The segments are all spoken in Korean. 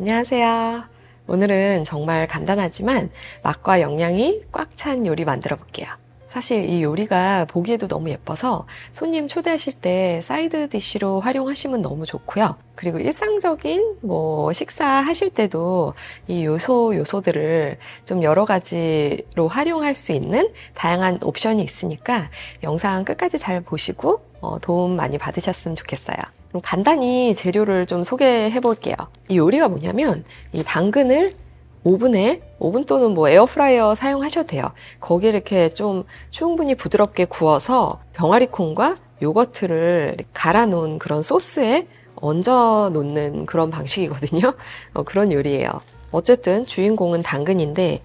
안녕하세요. 오늘은 정말 간단하지만 맛과 영양이 꽉 찬 요리 만들어 볼게요. 사실 이 요리가 보기에도 너무 예뻐서 손님 초대하실 때 사이드 디쉬로 활용하시면 너무 좋고요. 그리고 일상적인 식사하실 때도 이 요소들을 좀 여러 가지로 활용할 수 있는 다양한 옵션이 있으니까 영상 끝까지 잘 보시고 도움 많이 받으셨으면 좋겠어요. 그럼 간단히 재료를 좀 소개해 볼게요. 이 요리가 뭐냐면 이 당근을 오븐 또는 에어프라이어 사용하셔도 돼요. 거기에 이렇게 좀 충분히 부드럽게 구워서 병아리콩과 요거트를 갈아 놓은 그런 소스에 얹어 놓는 그런 방식이거든요. 그런 요리예요. 어쨌든 주인공은 당근인데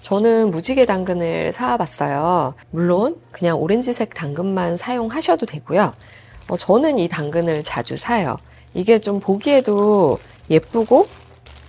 저는 무지개 당근을 사와봤어요. 물론 그냥 오렌지색 당근만 사용하셔도 되고요. 저는 이 당근을 자주 사요. 이게 좀 보기에도 예쁘고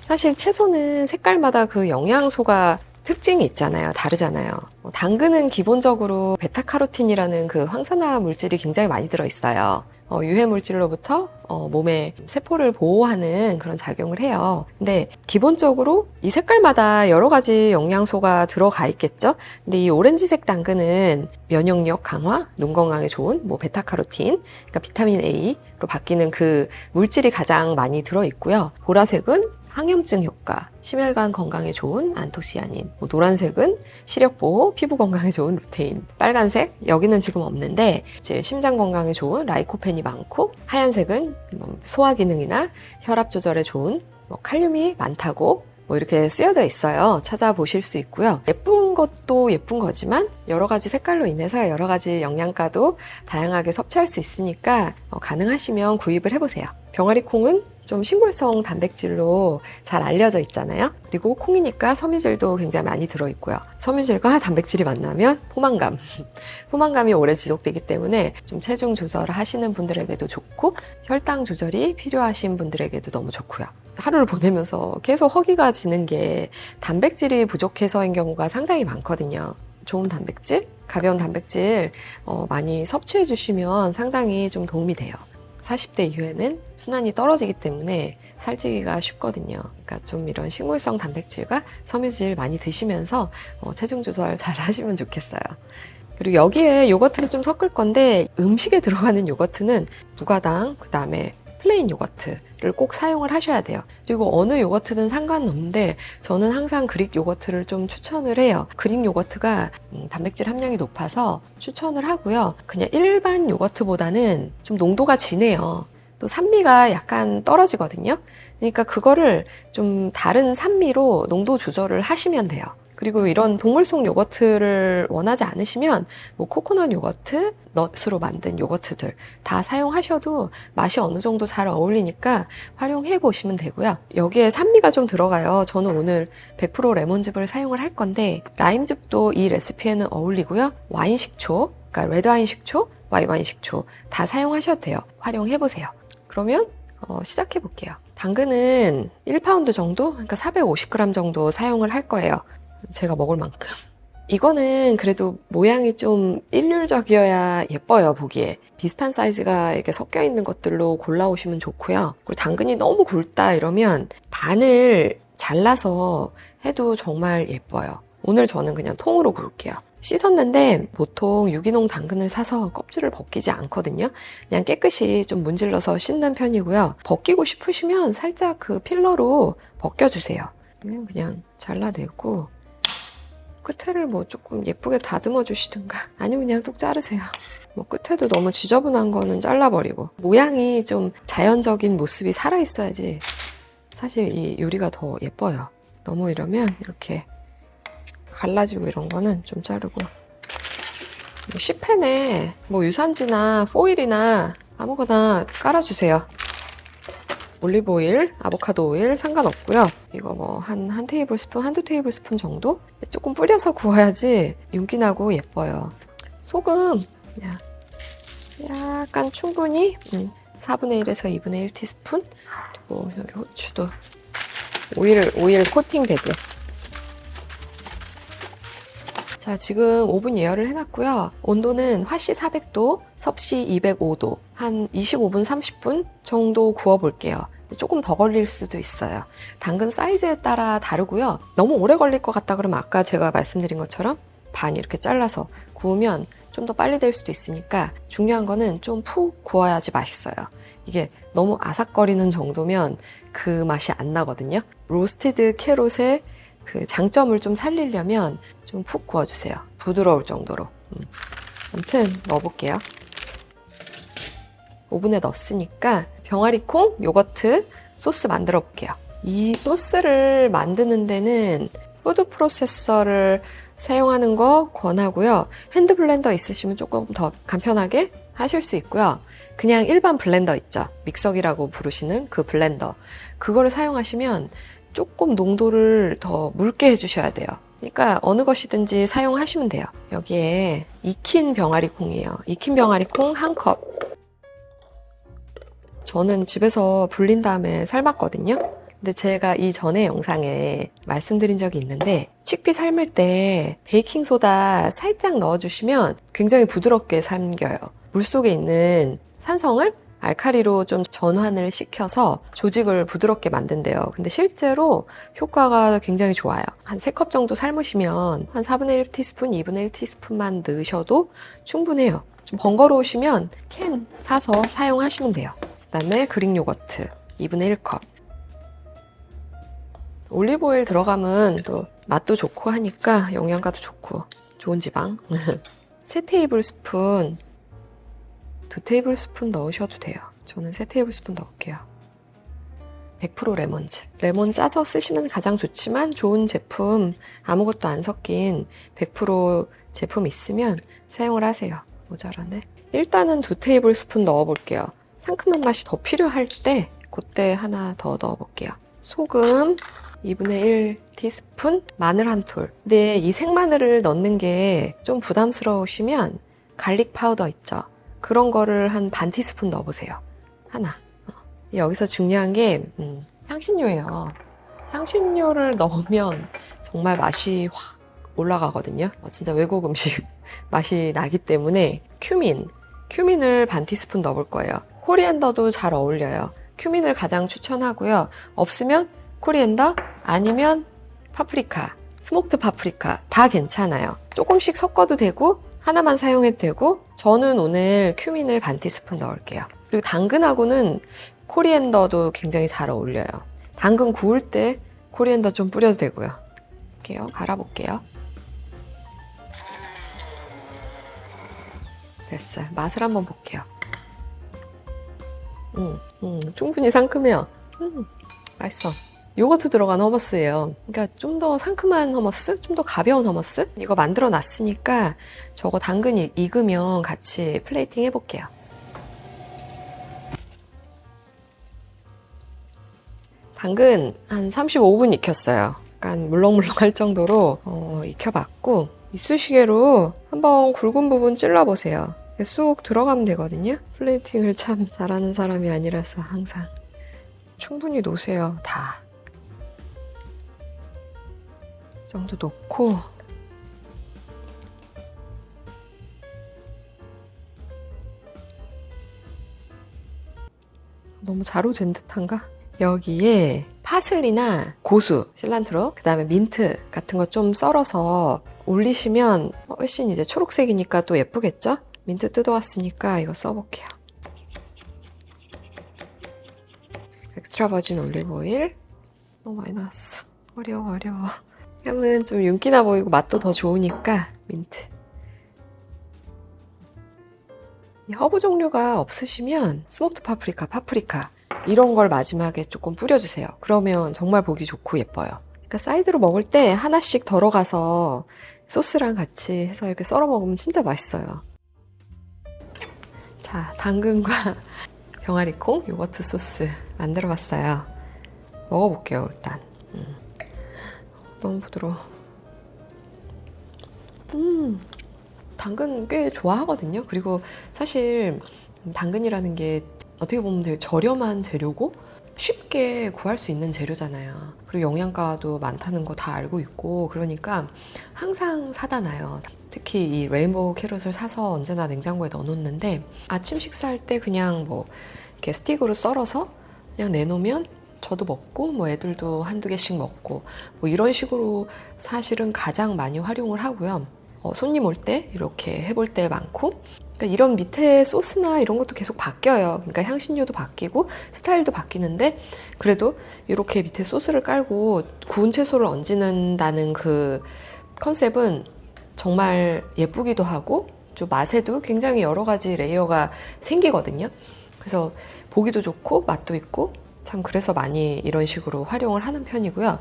사실 채소는 색깔마다 그 영양소가 특징이 있잖아요. 다르잖아요. 당근은 기본적으로 베타카로틴이라는 그 황산화 물질이 굉장히 많이 들어있어요. 유해 물질로부터 몸의 세포를 보호하는 그런 작용을 해요. 근데 기본적으로 이 색깔마다 여러 가지 영양소가 들어가 있겠죠. 근데 이 오렌지색 당근은 면역력 강화, 눈 건강에 좋은 베타카로틴, 그러니까 비타민 A로 바뀌는 그 물질이 가장 많이 들어있고요. 보라색은 항염증 효과, 심혈관 건강에 좋은 안토시아닌, 노란색은 시력 보호, 피부 건강에 좋은 루테인, 빨간색 여기는 지금 없는데 이제 심장 건강에 좋은 라이코펜이 많고, 하얀색은 소화 기능이나 혈압 조절에 좋은 칼륨이 많다고 이렇게 쓰여져 있어요. 찾아보실 수 있고요. 예쁜 것도 예쁜 거지만 여러 가지 색깔로 인해서 여러 가지 영양가도 다양하게 섭취할 수 있으니까 가능하시면 구입을 해보세요. 병아리콩은 좀 식물성 단백질로 잘 알려져 있잖아요. 그리고 콩이니까 섬유질도 굉장히 많이 들어있고요. 섬유질과 단백질이 만나면 포만감이 오래 지속되기 때문에 좀 체중 조절을 하시는 분들에게도 좋고 혈당 조절이 필요하신 분들에게도 너무 좋고요. 하루를 보내면서 계속 허기가 지는 게 단백질이 부족해서인 경우가 상당히 많거든요. 좋은 단백질, 가벼운 단백질 많이 섭취해 주시면 상당히 좀 도움이 돼요. 40대 이후에는 순환이 떨어지기 때문에 살찌기가 쉽거든요. 그러니까 좀 이런 식물성 단백질과 섬유질 많이 드시면서 체중 조절 잘 하시면 좋겠어요. 그리고 여기에 요거트를 좀 섞을 건데 음식에 들어가는 요거트는 무가당, 그 다음에 플레인 요거트를 꼭 사용을 하셔야 돼요. 그리고 어느 요거트든 상관없는데 저는 항상 그릭 요거트를 좀 추천을 해요. 그릭 요거트가 단백질 함량이 높아서 추천을 하고요. 그냥 일반 요거트보다는 좀 농도가 진해요. 또 산미가 약간 떨어지거든요. 그러니까 그거를 좀 다른 산미로 농도 조절을 하시면 돼요. 그리고 이런 동물 속 요거트를 원하지 않으시면 코코넛 요거트, 넛으로 만든 요거트들 다 사용하셔도 맛이 어느 정도 잘 어울리니까 활용해 보시면 되고요. 여기에 산미가 좀 들어가요. 저는 오늘 100% 레몬즙을 사용을 할 건데 라임즙도 이 레시피에는 어울리고요. 와인 식초, 그러니까 레드와인 식초, 화이트와인 식초 다 사용하셔도 돼요. 활용해 보세요. 그러면 시작해 볼게요. 당근은 1파운드 정도, 그러니까 450g 정도 사용을 할 거예요. 제가 먹을 만큼. 이거는 그래도 모양이 좀 일률적이어야 예뻐요, 보기에. 비슷한 사이즈가 이렇게 섞여 있는 것들로 골라오시면 좋고요. 그리고 당근이 너무 굵다 이러면 반을 잘라서 해도 정말 예뻐요. 오늘 저는 그냥 통으로 굵게요. 씻었는데 보통 유기농 당근을 사서 껍질을 벗기지 않거든요. 그냥 깨끗이 좀 문질러서 씻는 편이고요. 벗기고 싶으시면 살짝 그 필러로 벗겨주세요. 그냥 잘라내고 끝에를 조금 예쁘게 다듬어 주시든가 아니면 그냥 뚝 자르세요. 끝에도 너무 지저분한 거는 잘라버리고 모양이 좀 자연적인 모습이 살아있어야지 사실 이 요리가 더 예뻐요. 너무 이러면 이렇게 갈라지고 이런 거는 좀 자르고 쉬팬에 유산지나 포일이나 아무거나 깔아주세요. 올리브 오일, 아보카도 오일 상관없고요. 이거 한 테이블 스푼, 한두 테이블 스푼 정도? 조금 뿌려서 구워야지 윤기 나고 예뻐요. 소금 그냥 약간 충분히 4분의 1에서 2분의 1 티스푼. 그리고 여기 후추도 오일 코팅 되게. 자, 지금 오븐 예열을 해놨고요. 온도는 화씨 400도, 섭씨 205도, 한 25분, 30분 정도 구워볼게요. 조금 더 걸릴 수도 있어요. 당근 사이즈에 따라 다르고요. 너무 오래 걸릴 것 같다 그러면 아까 제가 말씀드린 것처럼 반 이렇게 잘라서 구우면 좀 더 빨리 될 수도 있으니까 중요한 거는 좀 푹 구워야지 맛있어요. 이게 너무 아삭거리는 정도면 그 맛이 안 나거든요. 로스티드 캐롯의 그 장점을 좀 살리려면 좀 푹 구워주세요. 부드러울 정도로. 아무튼 넣어볼게요. 오븐에 넣었으니까 병아리콩, 요거트 소스 만들어 볼게요. 이 소스를 만드는 데는 푸드 프로세서를 사용하는 거 권하고요. 핸드 블렌더 있으시면 조금 더 간편하게 하실 수 있고요. 그냥 일반 블렌더 있죠. 믹서기라고 부르시는 그 블렌더. 그거를 사용하시면 조금 농도를 더 묽게 해주셔야 돼요. 그러니까 어느 것이든지 사용하시면 돼요. 여기에 익힌 병아리콩이에요. 익힌 병아리콩 1컵. 저는 집에서 불린 다음에 삶았거든요. 근데 제가 이전에 영상에 말씀드린 적이 있는데 칙피 삶을 때 베이킹소다 살짝 넣어주시면 굉장히 부드럽게 삶겨요. 물속에 있는 산성을 알카리로 좀 전환을 시켜서 조직을 부드럽게 만든대요. 근데 실제로 효과가 굉장히 좋아요. 한 3컵 정도 삶으시면 한 4분의 1티스푼, 2분의 1티스푼만 넣으셔도 충분해요. 좀 번거로우시면 캔 사서 사용하시면 돼요. 그 다음에 그릭 요거트 2분의 1컵. 올리브오일 들어가면 또 맛도 좋고 하니까 영양가도 좋고 좋은 지방. 3테이블스푼, 2테이블스푼 넣으셔도 돼요. 저는 3테이블스푼 넣을게요. 100% 레몬즙. 레몬 짜서 쓰시면 가장 좋지만 좋은 제품, 아무것도 안 섞인 100% 제품 있으면 사용을 하세요. 모자라네. 일단은 2테이블스푼 넣어볼게요. 상큼한 맛이 더 필요할 때 그때 하나 더 넣어볼게요. 소금 2분의 1티스푼, 마늘 한 톨. 근데 이 생마늘을 넣는 게 좀 부담스러우시면 갈릭 파우더 있죠. 그런 거를 한 반 티스푼 넣어보세요. 하나. 여기서 중요한 게 향신료예요. 향신료를 넣으면 정말 맛이 확 올라가거든요. 진짜 외국 음식 맛이 나기 때문에 큐민을 반 티스푼 넣어볼 거예요. 코리앤더도 잘 어울려요. 큐민을 가장 추천하고요. 없으면 코리앤더 아니면 파프리카, 스모크드 파프리카 다 괜찮아요. 조금씩 섞어도 되고 하나만 사용해도 되고 저는 오늘 큐민을 반 티스푼 넣을게요. 그리고 당근하고는 코리앤더도 굉장히 잘 어울려요. 당근 구울 때 코리앤더 좀 뿌려도 되고요. 갈아볼게요. 됐어요. 맛을 한번 볼게요. 충분히 상큼해요. 맛있어. 요거트 들어간 허머스예요. 그러니까 좀 더 상큼한 허머스, 좀 더 가벼운 허머스. 이거 만들어 놨으니까 저거 당근이 익으면 같이 플레이팅 해볼게요. 당근 한 35분 익혔어요. 약간 물렁물렁할 정도로 익혀봤고 이쑤시개로 한번 굵은 부분 찔러보세요. 쑥 들어가면 되거든요. 플레이팅을 참 잘하는 사람이 아니라서 항상 충분히 놓으세요. 다. 이 정도 놓고 너무 자로 잰 듯한가? 여기에 파슬리나 고수, 실란트로, 그 다음에 민트 같은 거 좀 썰어서 올리시면 훨씬 이제 초록색이니까 또 예쁘겠죠? 민트 뜯어왔으니까 이거 써볼게요. 엑스트라 버진 올리브 오일 너무 많이 나왔어. 어려워. 향은 좀 윤기나 보이고 맛도 더 좋으니까 민트. 이 허브 종류가 없으시면 스모크드 파프리카 이런 걸 마지막에 조금 뿌려주세요. 그러면 정말 보기 좋고 예뻐요. 그러니까 사이드로 먹을 때 하나씩 덜어가서 소스랑 같이 해서 이렇게 썰어 먹으면 진짜 맛있어요. 자, 당근과 병아리콩 요거트 소스 만들어 봤어요. 먹어볼게요, 일단. 너무 부드러워. 당근 꽤 좋아하거든요. 그리고 사실 당근이라는 게 어떻게 보면 되게 저렴한 재료고 쉽게 구할 수 있는 재료잖아요. 그리고 영양가도 많다는 거 다 알고 있고 그러니까 항상 사다 놔요. 특히 이 레인보우 캐럿을 사서 언제나 냉장고에 넣어놓는데 아침 식사할 때 그냥 뭐 이렇게 스틱으로 썰어서 그냥 내놓으면 저도 먹고 뭐 애들도 한두 개씩 먹고 뭐 이런 식으로 사실은 가장 많이 활용을 하고요. 손님 올 때 이렇게 해볼 때 많고, 그러니까 이런 밑에 소스나 이런 것도 계속 바뀌어요. 그러니까 향신료도 바뀌고 스타일도 바뀌는데, 그래도 이렇게 밑에 소스를 깔고 구운 채소를 얹는다는 그 컨셉은 정말 예쁘기도 하고 좀 맛에도 굉장히 여러 가지 레이어가 생기거든요. 그래서 보기도 좋고 맛도 있고, 참 그래서 많이 이런 식으로 활용을 하는 편이고요.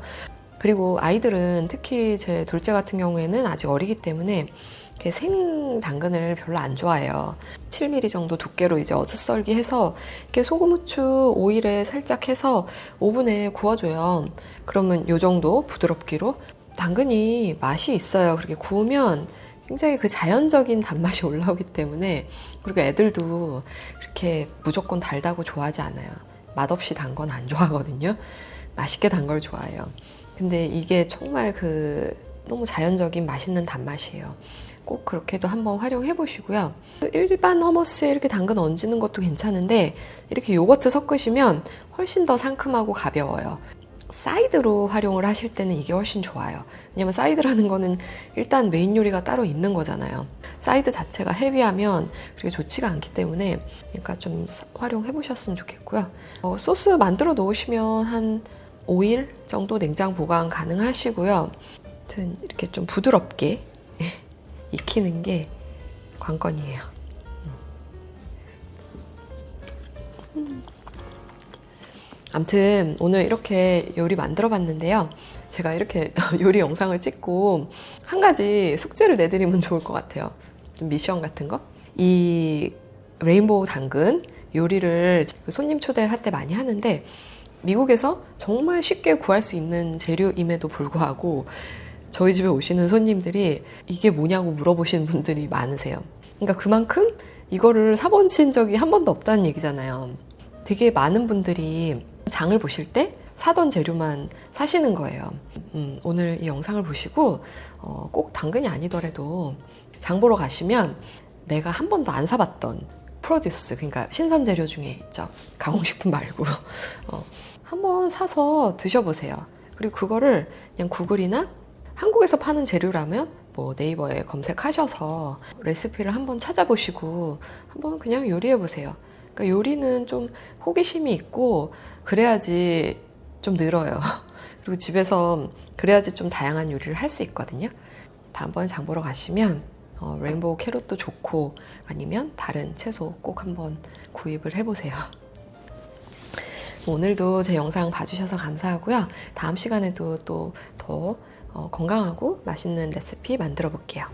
그리고 아이들은 특히 제 둘째 같은 경우에는 아직 어리기 때문에 이렇게 생 당근을 별로 안 좋아해요. 7mm 정도 두께로 이제 어슷썰기 해서 이렇게 소금, 후추, 오일에 살짝 해서 오븐에 구워줘요. 그러면 요 정도 부드럽기로 당근이 맛이 있어요. 그렇게 구우면 굉장히 그 자연적인 단맛이 올라오기 때문에, 그리고 애들도 그렇게 무조건 달다고 좋아하지 않아요. 맛없이 단 건 안 좋아하거든요. 맛있게 단 걸 좋아해요. 근데 이게 정말 너무 자연적인 맛있는 단맛이에요. 꼭 그렇게도 한번 활용해 보시고요. 일반 허머스에 이렇게 당근 얹는 것도 괜찮은데, 이렇게 요거트 섞으시면 훨씬 더 상큼하고 가벼워요. 사이드로 활용을 하실 때는 이게 훨씬 좋아요. 왜냐면 사이드라는 거는 일단 메인 요리가 따로 있는 거잖아요. 사이드 자체가 헤비하면 그렇게 좋지가 않기 때문에, 그러니까 좀 활용해 보셨으면 좋겠고요. 소스 만들어 놓으시면 한 5일 정도 냉장 보관 가능하시고요. 아무튼 이렇게 좀 부드럽게 익히는 게 관건이에요. 아무튼 오늘 이렇게 요리 만들어 봤는데요. 제가 이렇게 요리 영상을 찍고 한 가지 숙제를 내드리면 좋을 것 같아요. 좀 미션 같은 거. 이 레인보우 당근 요리를 손님 초대할 때 많이 하는데, 미국에서 정말 쉽게 구할 수 있는 재료임에도 불구하고 저희 집에 오시는 손님들이 이게 뭐냐고 물어보시는 분들이 많으세요. 그러니까 그만큼 이거를 사보신 적이 한 번도 없다는 얘기잖아요. 되게 많은 분들이 장을 보실 때 사던 재료만 사시는 거예요. 오늘 이 영상을 보시고 꼭 당근이 아니더라도 장 보러 가시면 내가 한 번도 안 사봤던 프로듀스, 그러니까 신선 재료 중에 있죠. 가공식품 말고 한번 사서 드셔보세요. 그리고 그거를 그냥 구글이나 한국에서 파는 재료라면 뭐 네이버에 검색하셔서 레시피를 한번 찾아보시고 한번 그냥 요리해보세요. 그러니까 요리는 좀 호기심이 있고 그래야지 좀 늘어요. 그리고 집에서 그래야지 좀 다양한 요리를 할 수 있거든요. 다음번에 장 보러 가시면 레인보우 캐럿도 좋고 아니면 다른 채소 꼭 한번 구입을 해보세요. 오늘도 제 영상 봐주셔서 감사하고요. 다음 시간에도 또 더 건강하고 맛있는 레시피 만들어 볼게요.